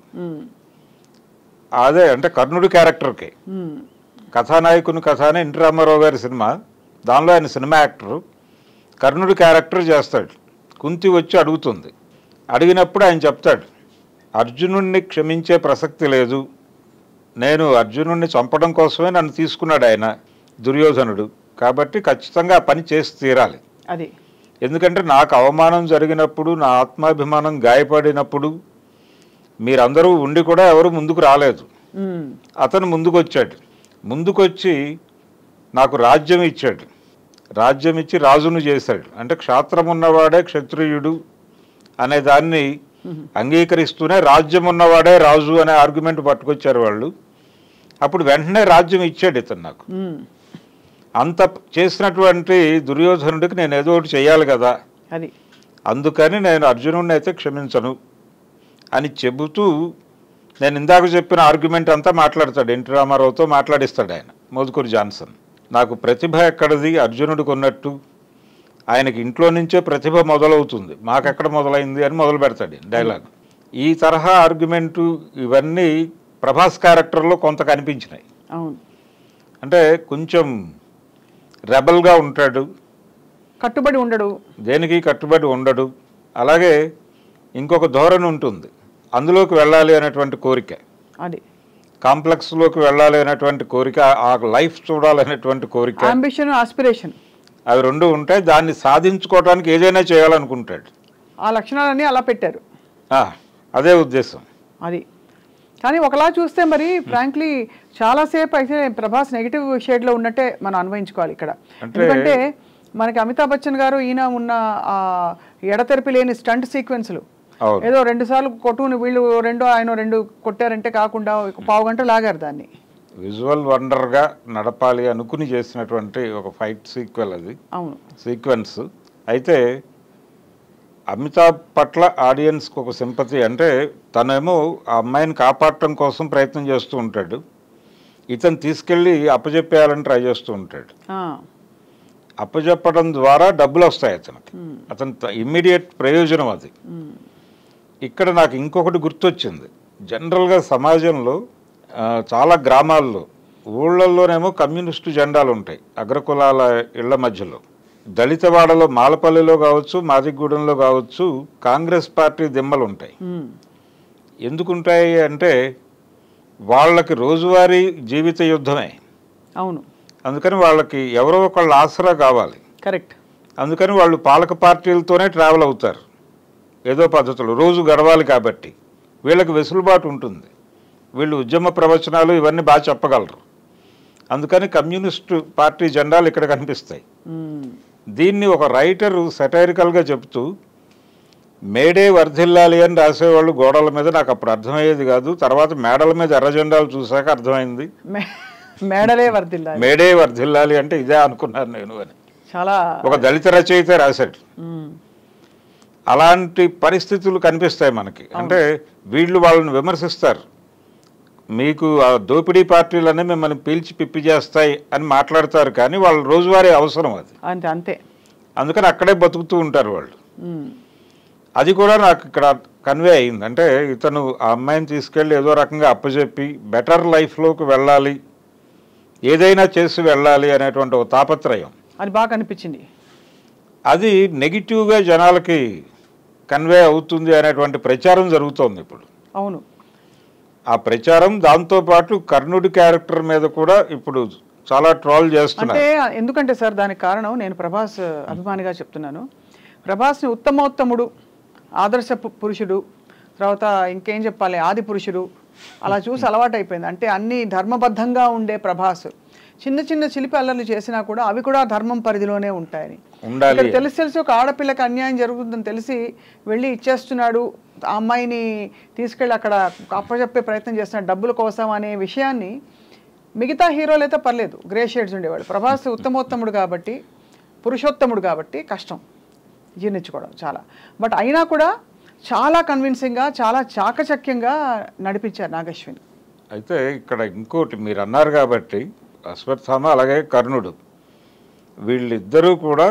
అదే అంటే కర్ణుడి క్యారెక్టర్కి కథానాయకుని కథ అని ఎన్టీ రామారావు గారి సినిమా, దానిలో ఆయన సినిమా యాక్టరు కర్ణుడి క్యారెక్టర్ చేస్తాడు. కుంతి వచ్చి అడుగుతుంది, అడిగినప్పుడు ఆయన చెప్తాడు అర్జునుడిని క్షమించే ప్రసక్తి లేదు, నేను అర్జునుడిని చంపడం కోసమే నన్ను తీసుకున్నాడు ఆయన దుర్యోధనుడు, కాబట్టి ఖచ్చితంగా ఆ పని చేసి తీరాలి. అది ఎందుకంటే నాకు అవమానం జరిగినప్పుడు, నా ఆత్మాభిమానం గాయపడినప్పుడు మీరందరూ ఉండి కూడా ఎవరు ముందుకు రాలేదు. అతను ముందుకు వచ్చాడు, ముందుకొచ్చి నాకు రాజ్యం ఇచ్చాడు, రాజ్యం ఇచ్చి రాజును చేశాడు. అంటే క్షాత్రం ఉన్నవాడే క్షత్రియుడు అనే దాన్ని అంగీకరిస్తూనే రాజ్యం ఉన్నవాడే రాజు అనే ఆర్గ్యుమెంట్ పట్టుకొచ్చారు వాళ్ళు. అప్పుడు వెంటనే రాజ్యం ఇచ్చాడు ఇతను నాకు. అంత చేసినటువంటి దుర్యోధనుడికి నేను ఏదో ఒకటి చెయ్యాలి కదా, అది అందుకని నేను అర్జునుడిని అయితే క్షమించను అని చెబుతూ నేను ఇందాక చెప్పిన ఆర్గ్యుమెంట్ అంతా మాట్లాడతాడు. ఎన్టీ రామారావుతో మాట్లాడిస్తాడు ఆయన మోదుకూరి జాన్సన్. నాకు ప్రతిభ ఎక్కడిది అర్జునుడికి ఉన్నట్టు, ఆయనకి ఇంట్లో నుంచే ప్రతిభ మొదలవుతుంది, మాకెక్కడ మొదలైంది అని మొదలు పెడతాడు డైలాగ్. ఈ తరహా ఆర్గ్యుమెంటు ఇవన్నీ ప్రభాస్ క్యారెక్టర్లో కొంత కనిపించినాయి. అంటే కొంచెం రెబల్గా ఉంటాడు, కట్టుబడి ఉండడు, దేనికి కట్టుబడి ఉండడు. అలాగే ఇంకొక ధోరణి ఉంటుంది, అందులోకి వెళ్ళాలి అనేటువంటి కోరిక, అది కాంప్లెక్స్లోకి వెళ్ళాలి అనేటువంటి కోరిక, ఆ లైఫ్ చూడాలనేటువంటి కోరిక, అంబిషన్, ఆస్పిరేషన్. అవి రెండు ఉంటాయి. దాన్ని సాధించుకోవడానికి ఏదైనా చేయాలనుకుంటాడు. ఆ లక్షణాలన్నీ అలా పెట్టారు. అదే ఉద్దేశం అది. కానీ ఒకలా చూస్తే మరి ఫ్రాంక్లీ చాలాసేపు అయితే ప్రభాస్ నెగిటివ్ షేడ్లో ఉన్నట్టే మనం అన్వయించుకోవాలి ఇక్కడ. ఎందుకంటే మనకి అమితాబ్ బచ్చన్ గారు ఈయన ఉన్న ఎడతెరిపి లేని స్టంట్ సీక్వెన్స్లు, ఏదో 2 సార్లు కొట్టుకుని వీళ్ళు ఆయన 2 కొట్టారంటే కాకుండా పావు గంట లాగారు దాన్ని. విజువల్ వండర్గా నడపాలి అనుకుని చేసినటువంటి ఒక ఫైట్ సీక్వెల్ అది. అవును, సీక్వెన్స్. అయితే అమితాబ్ పట్ల ఆడియన్స్కి ఒక సింపతి, అంటే తనేమో ఆ అమ్మాయిని కాపాడటం కోసం ప్రయత్నం చేస్తూ ఉంటాడు, ఇతను తీసుకెళ్ళి అప్పచెప్పేయాలని ట్రై చేస్తూ ఉంటాడు. అప్పచెప్పడం ద్వారా డబ్బులు వస్తాయి అతనికి, అతని ఇమ్మీడియట్ ప్రయోజనం అది. ఇక్కడ నాకు ఇంకొకటి గుర్తొచ్చింది. జనరల్గా సమాజంలో చాలా గ్రామాల్లో ఊళ్ళల్లోనేమో కమ్యూనిస్టు జెండాలు ఉంటాయి అగ్రకులాల ఇళ్ల మధ్యలో. దళితవాడలో మాలపల్లిలో కావచ్చు, మాదిగూడెంలో కావచ్చు కాంగ్రెస్ పార్టీ దిమ్మలు ఉంటాయి. ఎందుకుంటాయి అంటే వాళ్ళకి రోజువారీ జీవిత యుద్ధమే. అవును, అందుకని వాళ్ళకి ఎవరో ఒకళ్ళ ఆసరా కావాలి. కరెక్ట్. అందుకని వాళ్ళు పాలక పార్టీలతోనే ట్రావెల్ అవుతారు ఏదో పద్ధతులు, రోజు గడవాలి కాబట్టి వీళ్ళకి వెసులుబాటు ఉంటుంది. వీళ్ళు ఉద్యమ ప్రవచనాలు ఇవన్నీ బాగా చెప్పగలరు. అందుకని కమ్యూనిస్టు పార్టీ జెండాలు ఇక్కడ కనిపిస్తాయి. దీన్ని ఒక రైటరు సెటైరికల్గా చెప్తూ మేడే వర్ధిల్లాలి అని రాసేవాళ్ళు గోడల మీద. నాకు అప్పుడు అర్థమయ్యేది కాదు, తర్వాత మేడల మీద ఎర్ర జెండాలు చూశాక అర్థమైంది. మేడే వర్ధిల్లాలి అంటే ఇదే అనుకున్నాను నేను అని చాలా ఒక దళిత రచయిత రాశాడు. అలాంటి పరిస్థితులు కనిపిస్తాయి మనకి. అంటే వీళ్ళు వాళ్ళని విమర్శిస్తారు, మీకు ఆ దోపిడీ పార్టీలనే మిమ్మల్ని పీల్చి పిప్పి చేస్తాయి అని మాట్లాడతారు, కానీ వాళ్ళ రోజువారీ అవసరం అది అంతే. అందుకని అక్కడే బతుకుతూ ఉంటారు వాళ్ళు. అది కూడా నాకు ఇక్కడ కన్వే అయింది. అంటే ఇతను ఆ అమ్మాయిని తీసుకెళ్ళి ఏదో రకంగా అప్పచెప్పి బెటర్ లైఫ్లోకి వెళ్ళాలి, ఏదైనా చేసి వెళ్ళాలి అనేటువంటి ఒక తాపత్రయం అది బాగా అనిపించింది. అది నెగిటివ్గా జనాలకి కన్వే అవుతుంది అనేటువంటి ప్రచారం జరుగుతోంది ఇప్పుడు. అవును, ఆ ప్రచారం దాంతోపాటు కర్ణుడి క్యారెక్టర్ మీద కూడా ఇప్పుడు చాలా ట్రోల్ చేస్తున్నారు. అంటే ఎందుకంటే సార్ దానికి కారణం, నేను ప్రభాస్ అభిమానిగా చెప్తున్నాను, ప్రభాస్ని ఉత్తమోత్తముడు, ఆదర్శ పురుషుడు, తర్వాత ఇంకేం చెప్పాలి ఆది పురుషుడు అలా చూసి అలవాటు అయిపోయింది. అంటే అన్ని ధర్మబద్ధంగా ఉండే ప్రభాస్ చిన్న చిన్న చిలిపి అల్లర్లు చేసినా కూడా అవి కూడా ధర్మం పరిధిలోనే ఉంటాయని. ఇక్కడ తెలిసి ఒక ఆడపిల్లకి అన్యాయం జరుగుతుందని తెలిసి వెళ్ళి ఇచ్చేస్తున్నాడు, ఆ అమ్మాయిని తీసుకెళ్ళి అక్కడ అప్పచెప్పే ప్రయత్నం చేస్తున్నాడు డబ్బుల కోసం అనే విషయాన్ని మిగతా హీరోలు అయితే పర్లేదు, గ్రే షేడ్స్ ఉండేవాడు. ప్రభాస్ ఉత్తమోత్తముడు కాబట్టి, పురుషోత్తముడు కాబట్టి కష్టం జీర్ణించుకోవడం చాలా. బట్ అయినా కూడా చాలా కన్విన్సింగ్గా, చాలా చాకచక్యంగా నడిపించారు నాగశ్విని. అయితే ఇక్కడ ఇంకోటి మీరు అన్నారు కాబట్టి, అశ్వత్థామ అలాగే కర్ణుడు వీళ్ళిద్దరూ కూడా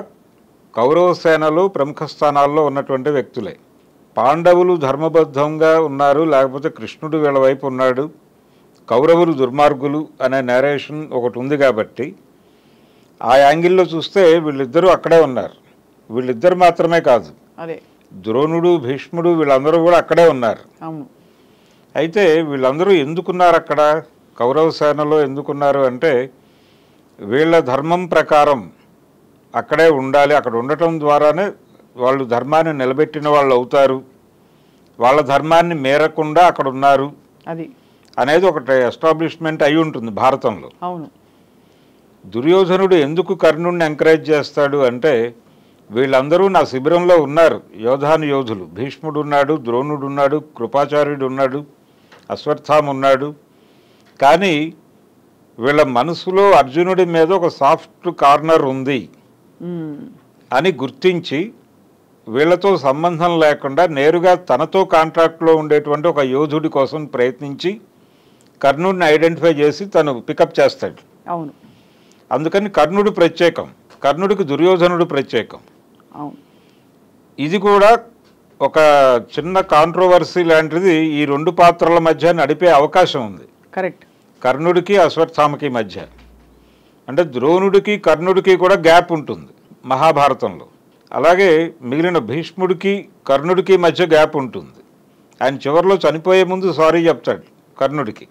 కౌరవ సేనలో ప్రముఖ స్థానాల్లో ఉన్నటువంటి వ్యక్తులే. పాండవులు ధర్మబద్ధంగా ఉన్నారు, లేకపోతే కృష్ణుడు వీళ్ళ వైపు ఉన్నాడు, కౌరవులు దుర్మార్గులు అనే నేరేషన్ ఒకటి ఉంది కాబట్టి ఆ యాంగిల్లో చూస్తే వీళ్ళిద్దరూ అక్కడే ఉన్నారు. వీళ్ళిద్దరు మాత్రమే కాదు, అదే ద్రోణుడు, భీష్ముడు వీళ్ళందరూ కూడా అక్కడే ఉన్నారు. అయితే వీళ్ళందరూ ఎందుకున్నారు అక్కడ, కౌరవ సేనలో ఎందుకున్నారు అంటే వీళ్ళ ధర్మం ప్రకారం అక్కడే ఉండాలి, అక్కడ ఉండటం ద్వారానే వాళ్ళు ధర్మాన్ని నిలబెట్టిన వాళ్ళు అవుతారు, వాళ్ళ ధర్మాన్ని మేరకుండా అక్కడ ఉన్నారు అది అనేది ఒకటి ఎస్టాబ్లిష్మెంట్ అయి ఉంటుంది భారతంలో. అవును. దుర్యోధనుడు ఎందుకు కర్ణుడిని ఎంకరేజ్ చేస్తాడు అంటే వీళ్ళందరూ నా శిబిరంలో ఉన్నారు, యోధాను యోధులు, భీష్ముడు ఉన్నాడు, ద్రోణుడు ఉన్నాడు, కృపాచార్యుడు ఉన్నాడు, అశ్వత్థామ ఉన్నాడు, కానీ వీళ్ళ మనసులో అర్జునుడి మీద ఒక సాఫ్ట్ కార్నర్ ఉంది అని గుర్తించి వీళ్ళతో సంబంధం లేకుండా నేరుగా తనతో కాంట్రాక్ట్లో ఉండేటువంటి ఒక యోధుడి కోసం ప్రయత్నించి కర్ణుడిని ఐడెంటిఫై చేసి తను పికప్ చేస్తాడు. అవును. అందుకని కర్ణుడు ప్రత్యేకం, కర్ణుడికి దుర్యోధనుడు ప్రత్యేకం. అవును. ఇది కూడా ఒక చిన్న కాంట్రోవర్సీ లాంటిది ఈ రెండు పాత్రల మధ్య నడిపే అవకాశం ఉంది. కరెక్ట్. కర్ణుడికి అశ్వత్థామకి మధ్య, అంటే ద్రోణుడికి కర్ణుడికి కూడా గ్యాప్ ఉంటుంది మహాభారతంలో. అలాగే మిగిలిన భీష్ముడికి కర్ణుడికి మధ్య గ్యాప్ ఉంటుంది. ఆయన చివరిలో చనిపోయే ముందు సారీ చెప్తాడు కర్ణుడికి,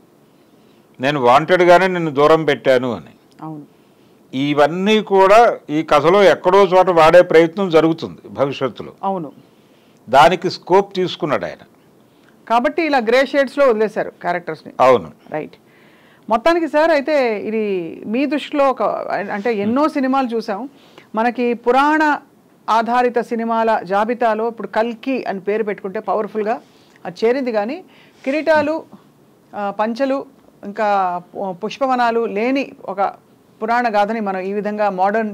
నేను వాంటెడ్గానే నిన్ను దూరం పెట్టాను అని. అవును. ఇవన్నీ కూడా ఈ కథలో ఎక్కడో చోట వాడే ప్రయత్నం జరుగుతుంది భవిష్యత్తులో. అవును, దానికి స్కోప్ తీసుకున్నాడు ఆయన. కాబట్టి ఇలా గ్రే షేడ్స్లో వదిలేశారు క్యారెక్టర్స్ని. అవును, రైట్. మొత్తానికి సార్ అయితే ఇది మీ దృష్టిలో ఒక అంటే ఎన్నో సినిమాలు చూసాం, మనకి పురాణ ఆధారిత సినిమాల జాబితాలో ఇప్పుడు కల్కి అని పేరు పెట్టుకుంటే పవర్ఫుల్గా అది చేరింది. కానీ కిరీటాలు, పంచలు, ఇంకా పుష్పవనాలు లేని ఒక పురాణ గాథని మనం ఈ విధంగా మోడర్న్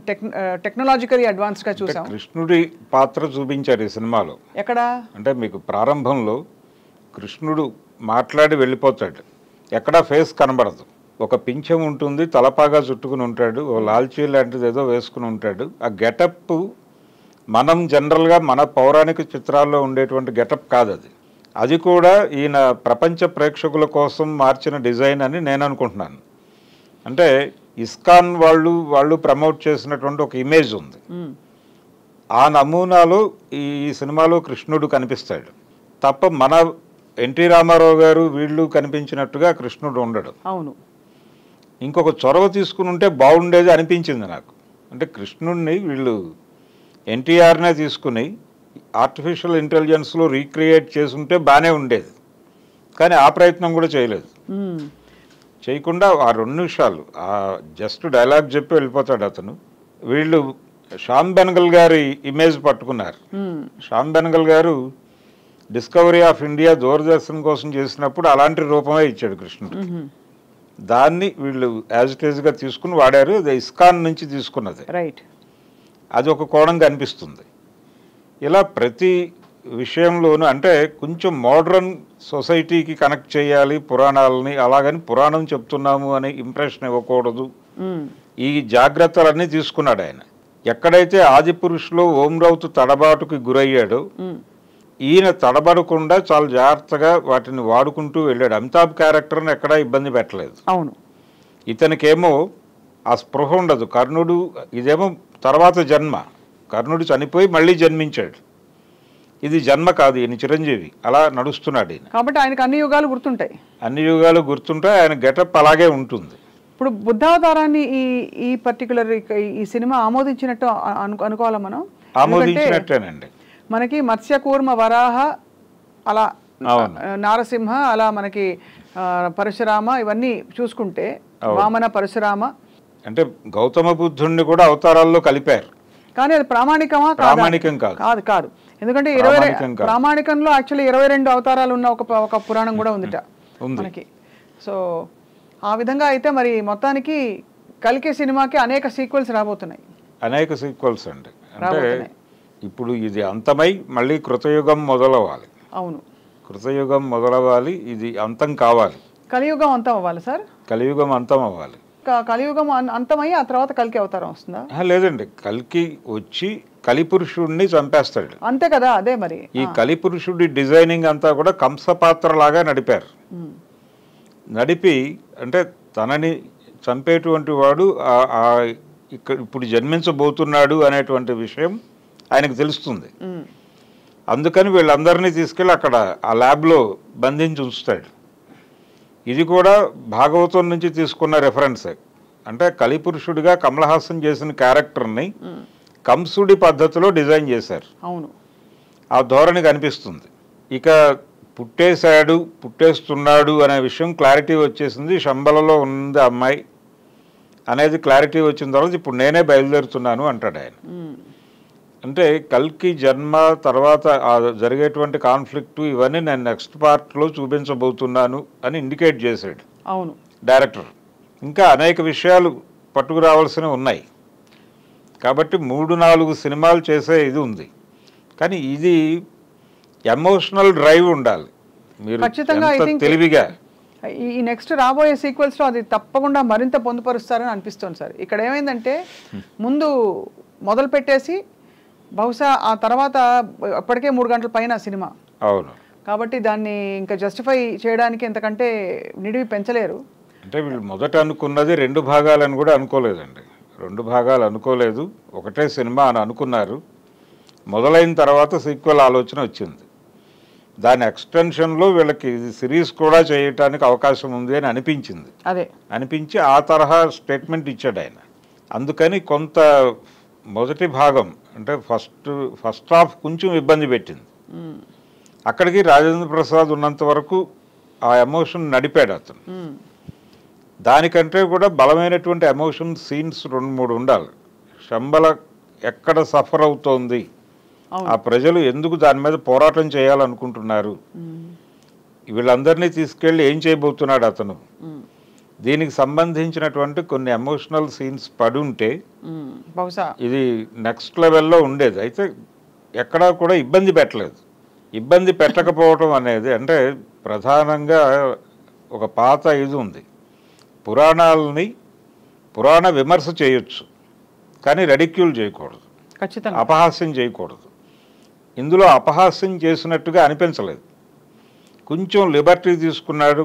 టెక్నాలజికలీ అడ్వాన్స్గా చూసాం. కృష్ణుడి పాత్ర చూపించారు ఈ సినిమాలో. ఎక్కడ అంటే మీకు ప్రారంభంలో కృష్ణుడు మాట్లాడి వెళ్ళిపోతాడు, ఎక్కడా ఫేస్ కనబడదు. ఒక పింఛం ఉంటుంది, తలపాగా చుట్టుకుని ఉంటాడు, ఓ లాల్చీ లాంటిది ఏదో వేసుకుని ఉంటాడు. ఆ గెటప్ మనం జనరల్గా మన పౌరాణిక చిత్రాల్లో ఉండేటువంటి గెటప్ కాదు అది. అది కూడా ఈయన ప్రపంచ ప్రేక్షకుల కోసం మార్చిన డిజైన్ అని నేను అనుకుంటున్నాను. అంటే ఇస్కాన్ వాళ్ళు ప్రమోట్ చేసినటువంటి ఒక ఇమేజ్ ఉంది, ఆ నమూనాలో ఈ సినిమాలో కృష్ణుడు కనిపిస్తాడు తప్ప మన ఎన్టీ రామారావు గారు వీళ్ళు కనిపించినట్టుగా కృష్ణుడు ఉండడు. అవును, ఇంకొక చొరవ తీసుకుని ఉంటే బాగుండేది అనిపించింది నాకు. అంటే కృష్ణుడిని వీళ్ళు ఎన్టీఆర్నే తీసుకుని ఆర్టిఫిషియల్ ఇంటెలిజెన్స్లో రీక్రియేట్ చేసుంటే బాగానే ఉండేది, కానీ ఆ ప్రయత్నం కూడా చేయలేదు. చేయకుండా ఆ 2 నిమిషాలు జస్ట్ డైలాగ్ చెప్పి వెళ్ళిపోతాడు అతను. వీళ్ళు శ్యామ్ బెనగల్ గారి ఇమేజ్ పట్టుకున్నారు. శ్యామ్ బెనగల్ గారు డిస్కవరీ ఆఫ్ ఇండియా దూరదర్శన్ కోసం చేసినప్పుడు అలాంటి రూపమే ఇచ్చాడు కృష్ణుడు. దాన్ని వీళ్ళు యాజ్ ఇట్ ఈజ్గా తీసుకుని వాడారు. అది ఇస్కాన్ నుంచి తీసుకున్నది. రైట్, అది ఒక కోణం కనిపిస్తుంది. ఇలా ప్రతి విషయంలోనూ అంటే కొంచెం మోడ్రన్ సొసైటీకి కనెక్ట్ చేయాలి పురాణాలని, అలాగని పురాణం చెప్తున్నాము అనే ఇంప్రెషన్ ఇవ్వకూడదు. ఈ జాగ్రత్తలన్నీ తీసుకున్నాడు ఆయన. ఎక్కడైతే ఆది పురుషులో ఓం రౌత్ తడబాటుకి గురయ్యాడో ఈయన తడబడకుండా చాలా జాగ్రత్తగా వాటిని వాడుకుంటూ వెళ్ళాడు. అమితాబ్ క్యారెక్టర్ని ఎక్కడా ఇబ్బంది పెట్టలేదు. అవును, ఇతనికేమో ఆ స్పృహ ఉండదు. కర్ణుడు ఇదేమో తర్వాత జన్మ, కర్ణుడు చనిపోయి మళ్ళీ జన్మించాడు. ఇది జన్మ కాదు, ఈయన చిరంజీవి, అలా నడుస్తున్నాడు ఈయన. కాబట్టి ఆయనకు అన్ని యుగాలు గుర్తుంటాయి. అన్ని యుగాలు గుర్తుంటాయి, ఆయన గెటప్ అలాగే ఉంటుంది. ఇప్పుడు బుద్ధావతారాన్ని ఈ పర్టికులర్ ఈ సినిమా ఆమోదించినట్టు అనుకోవాలా మనం? ఆమోదించినట్టేనండి. మనకి మత్స్య కూర్మ వరాహ, అలా నారసింహ, అలా మనకి పరశురామ, ఇవన్నీ చూసుకుంటే వామన, పరశురామ, అంటే గౌతమ బుద్ధుణ్ణి కూడా అవతారాల్లో కలిపారు. కానీ అది ప్రామాణికమా? ప్రామాణికం కాదు. కాదు కాదు ఎందుకంటే ప్రామాణికంలో యాక్చువల్లీ 22 అవతారాలు ఉన్న ఒక పురాణం కూడా ఉందిట మనకి. సో ఆ విధంగా అయితే మరి మొత్తానికి కల్కి సినిమాకి అనేక సీక్వెల్స్ రాబోతున్నాయి. అనేక సీక్వెల్స్ అండి. అంటే ఇప్పుడు ఇది అంతమై మళ్ళీ కృతయుగం మొదలవ్వాలి. అవును, కృతయుగం మొదలవ్వాలి, ఇది అంతం కావాలి. కలియుగం అంతం అవ్వాలి సార్. కలియుగం అంతం అవ్వాలి. కలియుగం అంతమై ఆ తర్వాత కల్కి అవతారం వస్తుందా? లేదండి, కల్కి వచ్చి కలిపురుషుడిని చంపేస్తాడు. అంతే కదా. అదే మరి ఈ కలిపురుషుడి డిజైనింగ్ అంతా కూడా కంసపాత్ర లాగా నడిపారు. నడిపి అంటే తనని చంపేటువంటి వాడు ఇక్కడ ఇప్పుడు జన్మించబోతున్నాడు అనేటువంటి విషయం ఆయనకు తెలుస్తుంది. అందుకని వీళ్ళందరినీ తీసుకెళ్ళి అక్కడ ఆ ల్యాబ్లో బంధించి ఉంచుతాడు. ఇది కూడా భాగవతం నుంచి తీసుకున్న రెఫరెన్సే. అంటే కలిపురుషుడిగా కమల్ హాసన్ చేసిన క్యారెక్టర్ని కంసుడి పద్ధతిలో డిజైన్ చేశారు. అవును, ఆ ధోరణి కనిపిస్తుంది. ఇక పుట్టేశాడు, పుట్టేస్తున్నాడు అనే విషయం క్లారిటీ వచ్చేసింది. శంబలలో ఉంది అమ్మాయి అనేది క్లారిటీ వచ్చిన తర్వాత ఇప్పుడు నేనే బయలుదేరుతున్నాను అంటాడు ఆయన. అంటే కల్కి జన్మ తర్వాత జరిగేటువంటి కాన్ఫ్లిక్ట్ ఇవన్నీ నేను నెక్స్ట్ పార్ట్లో చూపించబోతున్నాను అని ఇండికేట్ చేశాడు. అవును, డైరెక్టర్. ఇంకా అనేక విషయాలు పట్టుకురావాల్సినవి ఉన్నాయి కాబట్టి 3-4 సినిమాలు చేసే ఇది ఉంది. కానీ ఇది ఎమోషనల్ డ్రైవ్ ఉండాలి. మీరు తెలివిగా ఈ నెక్స్ట్ రాబోయే సీక్వెల్స్లో అది తప్పకుండా మరింత పొందుపరుస్తారని అనిపిస్తుంది సార్. ఇక్కడ ఏమైందంటే ముందు మొదలు పెట్టేసి బహుశా ఆ తర్వాత అప్పటికే 3 గంటల పైన సినిమా. అవును, కాబట్టి దాన్ని ఇంకా జస్టిఫై చేయడానికి ఎంతకంటే నిడివి పెంచలేరు. అంటే వీళ్ళు మొదట అనుకున్నది 2 భాగాలని కూడా అనుకోలేదండి. 2 భాగాలు అనుకోలేదు, ఒకటే సినిమా అని అనుకున్నారు. మొదలైన తర్వాత సీక్వెల్ ఆలోచన వచ్చింది. దాని ఎక్స్టెన్షన్లో వీళ్ళకి సిరీస్ కూడా చేయటానికి అవకాశం ఉంది అని అనిపించింది. అదే అనిపించి ఆ తరహా స్టేట్మెంట్ ఇచ్చాడు ఆయన. అందుకని కొంత మొదటి భాగం అంటే ఫస్ట్ హాఫ్ కొంచెం ఇబ్బంది పెట్టింది. అక్కడికి రాజేంద్ర ప్రసాద్ ఉన్నంత వరకు ఆ ఎమోషన్ నడిపాడు అతను. దానికంటే కూడా బలమైనటువంటి ఎమోషన్ సీన్స్ 2-3 ఉండాలి. శంబల ఎక్కడ సఫర్ అవుతోంది, ఆ ప్రజలు ఎందుకు దాని మీద పోరాటం చేయాలనుకుంటున్నారు, వీళ్ళందరినీ తీసుకెళ్ళి ఏం చేయబోతున్నాడు అతను, దీనికి సంబంధించినటువంటి కొన్ని ఎమోషనల్ సీన్స్ పడి ఉంటే బహుశా ఇది నెక్స్ట్ లెవెల్లో ఉండేది. అయితే ఎక్కడా కూడా ఇబ్బంది పెట్టలేదు. ఇబ్బంది పెట్టకపోవటం అనేది అంటే ప్రధానంగా ఒక పాత ఇది ఉంది, పురాణ విమర్శ చేయొచ్చు కానీ రెడిక్యూల్ చేయకూడదు, ఖచ్చితంగా అపహాస్యం చేయకూడదు. ఇందులో అపహాస్యం చేసినట్టుగా అనిపించలేదు. కొంచెం లిబర్టీ తీసుకున్నాడు.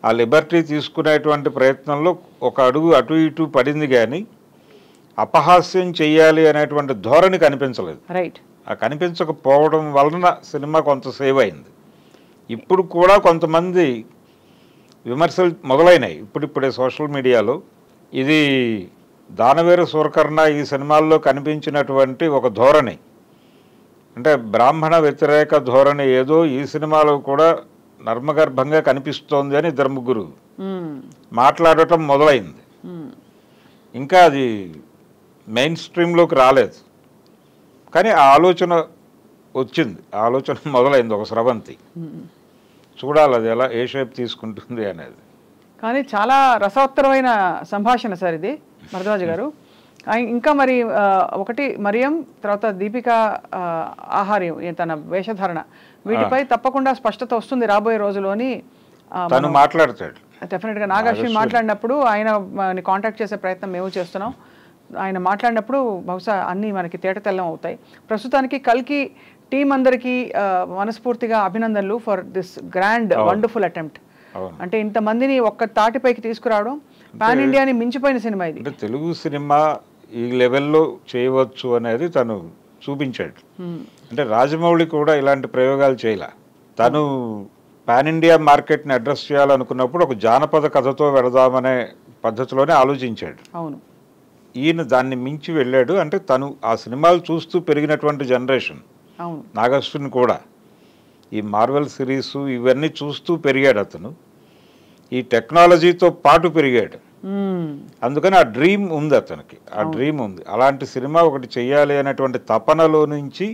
ఆ లిబర్టీ తీసుకునేటువంటి ప్రయత్నంలో ఒక అడుగు అటు ఇటు పడింది కానీ అపహాస్యం చేయాలి అనేటువంటి ధోరణి కనిపించలేదు. రైట్. ఆ కనిపించకపోవడం వలన సినిమా కొంత సేవ్ అయింది. ఇప్పుడు కూడా కొంతమంది విమర్శలు మొదలైనాయి ఇప్పుడిప్పుడే సోషల్ మీడియాలో. ఇది దానవేరు సూరకర్ణ ఈ సినిమాల్లో కనిపించినటువంటి ఒక ధోరణి, అంటే బ్రాహ్మణ వ్యతిరేక ధోరణి ఏదో ఈ సినిమాలో కూడా నర్మగర్భంగా కనిపిస్తోంది అని 2-3 మాట్లాడటం మొదలైంది. ఇంకా అది మెయిన్ స్ట్రీమ్లోకి రాలేదు కానీ ఆ ఆలోచన వచ్చింది, ఆలోచన మొదలైంది ఒక స్రవంతి. చూడాలి అది ఎలా ఏ షేప్ తీసుకుంటుంది అనేది. కానీ చాలా రసవత్తరమైన సంభాషణ సార్ ఇది భరద్వాజ్ గారు. ఇంకా మరి ఒకటి మరియం, తర్వాత దీపిక ఆహార్యం, తన వేషధారణ, వీటిపై తప్పకుండా స్పష్టత వస్తుంది రాబోయే రోజులోని. తను మాట్లాడతాడు డెఫినెట్గా. నాగశ్విన్ మాట్లాడినప్పుడు ఆయన కాంటాక్ట్ చేసే ప్రయత్నం మేము చేస్తున్నాం. ఆయన మాట్లాడినప్పుడు బహుశా అన్నీ మనకి తేటతెల్లం అవుతాయి. ప్రస్తుతానికి కల్కి టీం అందరికీ మనస్ఫూర్తిగా అభినందనలు for this grand wonderful attempt. అంటే ఇంతమందిని ఒక్క తాటిపైకి తీసుకురావడం, పాన్ ఇండియాని మించిపోయిన సినిమా ఇది. అంటే తెలుగు సినిమా ఈ లెవెల్లో చేయవచ్చు అనేది తను చూపించాడు. అంటే రాజమౌళి కూడా ఇలాంటి ప్రయోగాలు చేయలే. తను పాన్ ఇండియా మార్కెట్ని అడ్రస్ చేయాలనుకున్నప్పుడు ఒక జానపద కథతో వెళదామనే పద్ధతిలోనే ఆలోచించాడు. అవును. ఈయన దాన్ని మించి వెళ్ళాడు. అంటే తను ఆ సినిమాలు చూస్తూ పెరిగినటువంటి జనరేషన్. నాగశ్విన్ కూడా ఈ మార్వెల్ సిరీస్ ఇవన్నీ చూస్తూ పెరిగాడు అతను. ఈ టెక్నాలజీతో పాటు పెరిగాడు. అందుకని ఆ డ్రీమ్ ఉంది అతనికి, ఆ డ్రీమ్ ఉంది. అలాంటి సినిమా ఒకటి చెయ్యాలి అనేటువంటి తపనలో నుంచి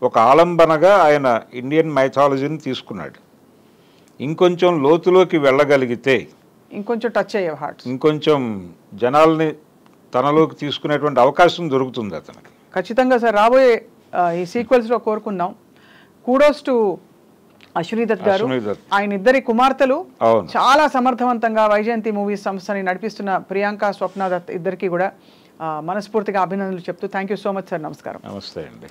ఒక ఆలంబనగా ఆయన ఇండియన్ మైథాలజీని తీసుకున్నాడు. ఇంకొంచెం లోతులోకి వెళ్ళగలిగితే, ఇంకొంచెం టచ్ అయ్యే హార్ట్స్, ఇంకొంచెం జనాల్ని తనలోకి తీసుకునేటువంటి అవకాశం దొరుకుతుంది అతనికి. ఖచ్చితంగా సార్. రాబోయే ఈ సీక్వెల్స్లో కోరుకుందాం. కూడోస్ టు అశ్విని దత్ గారు. ఆయన ఇద్దరి కుమార్తెలు చాలా సమర్థవంతంగా వైజయంతి మూవీస్ సంస్థని నడిపిస్తున్న ప్రియాంక, స్వప్న దత్ ఇద్దరికి కూడా మనస్ఫూర్తిగా అభినందనలు చెప్తూ thank you so much sir. నమస్కారం. నమస్తే అండి.